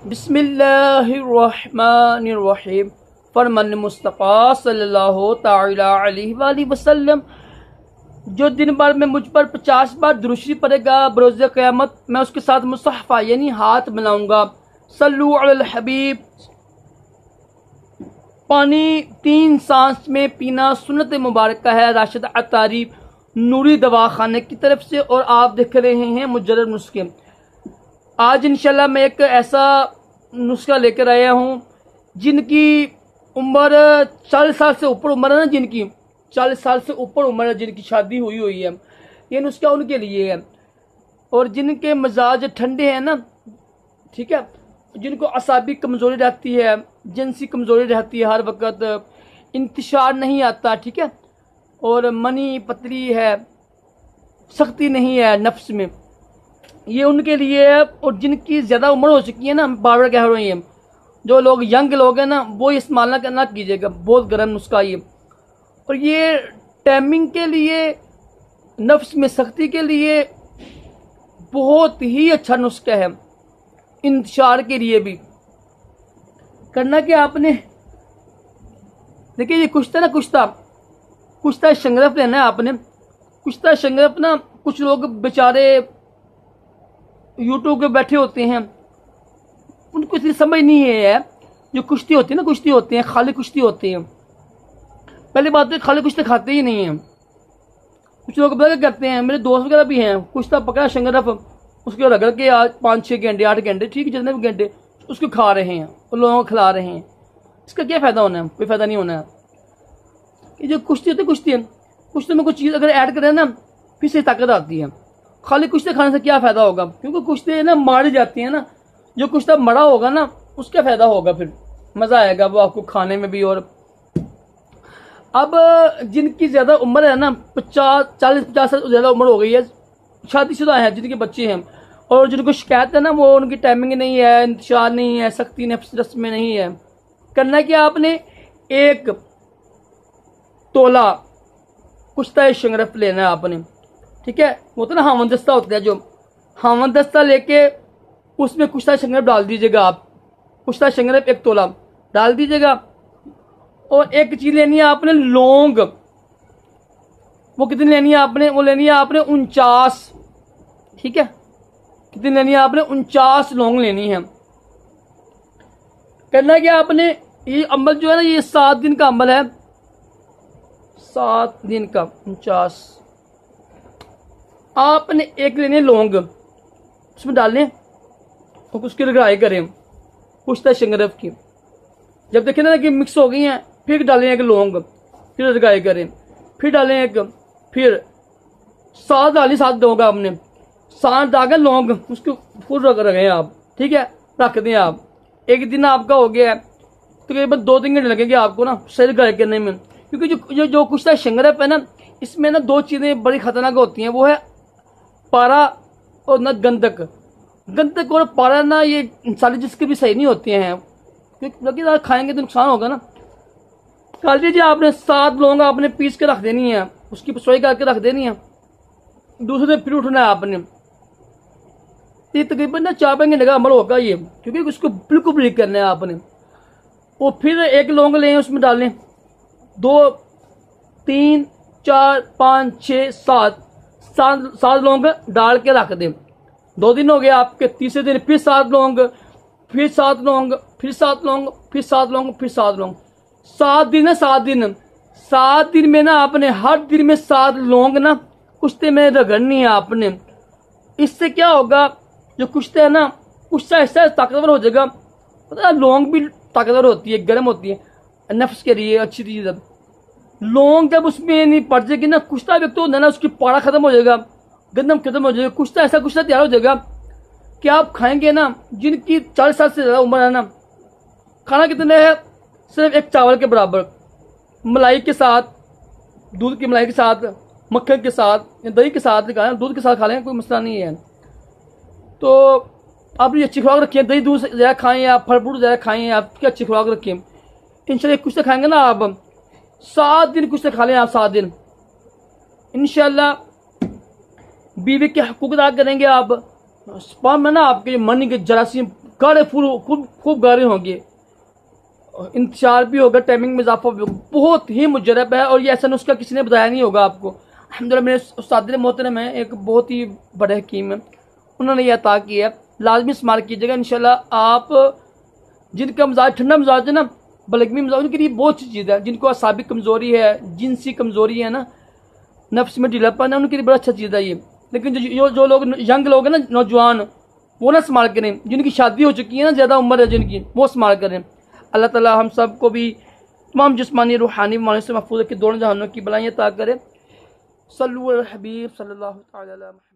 बिस्मिल्लाहिर्रहमानिर्रहीम। फरमान मुस्तफ़ा सल्लल्लाहु तआला अलैहि वसल्लम, जो दिन भर में मुझ पर 50 बार दुरूशी पड़ेगा, बरोज़ क़यामत मैं उसके साथ मुसहफ़ा यानी हाथ मिलाऊंगा। सल्लु अलल हबीब। पानी 3 सांस में पीना सुन्नत मुबारक है। राशिद अतारी, नूरी दवाखाने की तरफ से, और आप देख रहे हैं मुजर्रब नुस्खे। आज इंशाल्लाह मैं एक ऐसा नुस्खा लेकर आया हूँ जिनकी उम्र 40 साल से ऊपर उम्र है ना, जिनकी 40 साल से ऊपर उम्र है, जिनकी शादी हुई है, ये नुस्खा उनके लिए है। और जिनके मिजाज ठंडे हैं ना, ठीक है, जिनको असाबी कमजोरी रहती है, जिनसी कमजोरी रहती है, हर वक्त इंतशार नहीं आता, ठीक है, और मनी पतली है, सख्ती नहीं है नफ्स में, ये उनके लिए है। और जिनकी ज़्यादा उम्र हो चुकी है ना, बार बार कह रही है, जो लोग यंग लोग हैं ना, वो इस्तेमाल ना कीजिएगा, बहुत गर्म नुस्खा ये। और ये टाइमिंग के लिए, नफ्स में सख्ती के लिए बहुत ही अच्छा नुस्खा है। इंतशार के लिए भी करना क्या आपने, देखिए ये कुश्ता शंगरफ लेना है आपने। कुश्ता शंगरफ ना, कुछ लोग बेचारे यूट्यूब पे बैठे होते हैं, उनको इसलिए समझ नहीं है। जो कुश्ती होती है ना, कुश्ती होती है, खाली कुश्ती होती है। पहली बात तो खाली कुश्ती खाते ही नहीं है। कुछ लोग क्या करते हैं, मेरे दोस्त वगैरह भी हैं, कुश्ता पकड़ा शंगरफ, उसके रगड़ के आज 5-6 घंटे 8 घंटे, ठीक है, जितने भी घंटे उसको खा रहे हैं और लोगों को खिला रहे हैं। इसका क्या फ़ायदा होना है? कोई फ़ायदा नहीं होना है। ये जो कुश्ती होती है, कुश्ती में कुछ चीज़ अगर ऐड करें ना, फिर से ताकत आती है। खाली कुश्ती खाने से क्या फ़ायदा होगा? क्योंकि कुश्ती ना मारी जाती है ना, जो कुश्ता मरा होगा ना, उसका फ़ायदा होगा, फिर मज़ा आएगा वो आपको खाने में भी। और अब जिनकी ज़्यादा उम्र है ना, 40-50 साल ज़्यादा उम्र हो गई है, शादीशुदा है, जिनके बच्चे हैं, और जिनको शिकायत है ना, वो उनकी टाइमिंग नहीं है, इंतशार नहीं है, सख्ती नफ्स में नहीं है, करना क्या आपने, 1 तोला कुश्ता शंगरफ लेना है आपने, ठीक है। वो तो ना हावन दस्ता होता है, जो हावन दस्ता लेके उसमें कुश्ता शंगरफ डाल दीजिएगा आप। कुश्ता शंगरफ 1 तोला डाल दीजिएगा। और एक चीज लेनी है आपने, लौंग। वो कितनी लेनी है आपने? वो लेनी है आपने 49, ठीक है। कितनी लेनी है आपने? 49 लौंग लेनी है। करना क्या आपने, ये अमल जो है ना, ये 7 दिन का अमल है, 7 दिन का 49। आपने 1 लेनी है लौंग, उसमें डालने और उसकी रगड़ाई करें कुश्ता शंगरफ की। जब देखें ना कि मिक्स हो गई हैं, फिर डालें 1 लौंग, फिर रगड़ाई करें, फिर डालें 1, फिर 7 डाली, 7 लौंग आपने, 7 डाल लौंग, उसको फुल रखें आप, ठीक है, रख दें आप। 1 दिन आपका हो गया है, तकरीबन 2-3 घंटे लगेंगे आपको ना सही रगड़ाई करने में। क्योंकि जो कुश्ता शंगरफ है ना, इसमें ना 2 चीज़ें बड़ी खतरनाक होती हैं, वो है पारा और ना गंधक। गंधक और पारा ना, ये सारी जिसके भी सही नहीं होती हैं, क्योंकि खाएंगे तो नुकसान होगा ना। कर लीजिए आपने 7 लौंग आपने पीस के रख देनी है, उसकी पसोई करके रख देनी है। दूसरे दिन फिर उठना है आपने। ये तकरीबन ना 4-5 घंटे का अमल होगा ये, क्योंकि उसको बिल्कुल ब्रेक करना है आपने। और फिर 1 लौंग लें, उसमें डालें 2, 3, 4, 5, 6, 7 लौंग डाल के रख दें। 2 दिन हो गए आपके। तीसरे दिन फिर 7 लौंग, फिर 7 लौंग, फिर 7 लौंग, फिर 7 लौंग, फिर 7 लौंग। 7 दिन है, 7 दिन में ना आपने हर दिन में 7 लौंग ना कुश्ते में रगड़नी है आपने। इससे क्या होगा, जो कुश्ता है ना, कुश्ता ऐसा ताकतवर हो जाएगा। पता है, लौंग भी ताकतवर होती है, गर्म होती है, नफ्स के लिए अच्छी चीज है। लौंग जब उसमें नहीं पड़ जाएगी ना, कुश्ता भी तो ना उसकी पारा खत्म हो जाएगा, गंदम खत्म हो जाएगा। कुश्ता ऐसा कुश्ता तैयार हो जाएगा कि आप खाएंगे ना, जिनकी 40 साल से ज्यादा उम्र है ना, खाना कितने है, सिर्फ 1 चावल के बराबर, मलाई के साथ, दूध की मलाई के साथ, मक्खन के साथ, दही के साथ खाएं, दूध के साथ खा लें, कोई मसला नहीं है। तो आप ये अच्छी खुराक रखिए, दही दूध ज़्यादा खाएं, आप फल फ्रूट ज़्यादा खाएं, आपकी अच्छी खुराक रखिए। इंशाल्लाह कुछ तो खाएंगे ना आप, 7 दिन कुछ तो खा लें आप, 7 दिन इंशाल्लाह बीवी के हकूक अदा करेंगे आप। स्पर्म में ना आपके मन के जरासीम गाढ़े फूल खूब गाढ़े होंगे, इंतजार भी होगा, टाइमिंग में इजाफा भी होगा। बहुत ही मुजरब है और ये ऐसा नुस्खा किसी ने बताया नहीं होगा आपको। अल्हम्दुलिल्लाह मेरे उस्ताद मोहतरम है, एक बहुत ही बड़े हकीम है, उन्होंने ये अता किया है, लाजमी इस्तेमाल कीजिएगा इंशाल्लाह। आप जिनका मिजाज ठंडा मिजाज है ना, बलगमी मिजाज, उनके लिए बहुत अच्छी चीज़ है। जिनको असाबी कमजोरी है, जिनसी कमजोरी है ना, नफ्स में ढीलापन है, उनके लिए बड़ा अच्छा चीज़ है ये। लेकिन जो लोग यंग लोग हैं ना, नौजवान, वो ना इस्तेमाल करें। जिनकी शादी हो चुकी है ना, ज़्यादा उम्र है जिनकी, वो इस्तेमाल करें। अल्लाह ताला हम सब को भी तमाम जिस्मानी रूहानी बीमारियों से महफूज रखे, दोनों जहानों की भलाइयाँ अता करे। सल्लल्लाहु अलैहि हबीब सल्लल्लाहु अलैहि वसल्लम।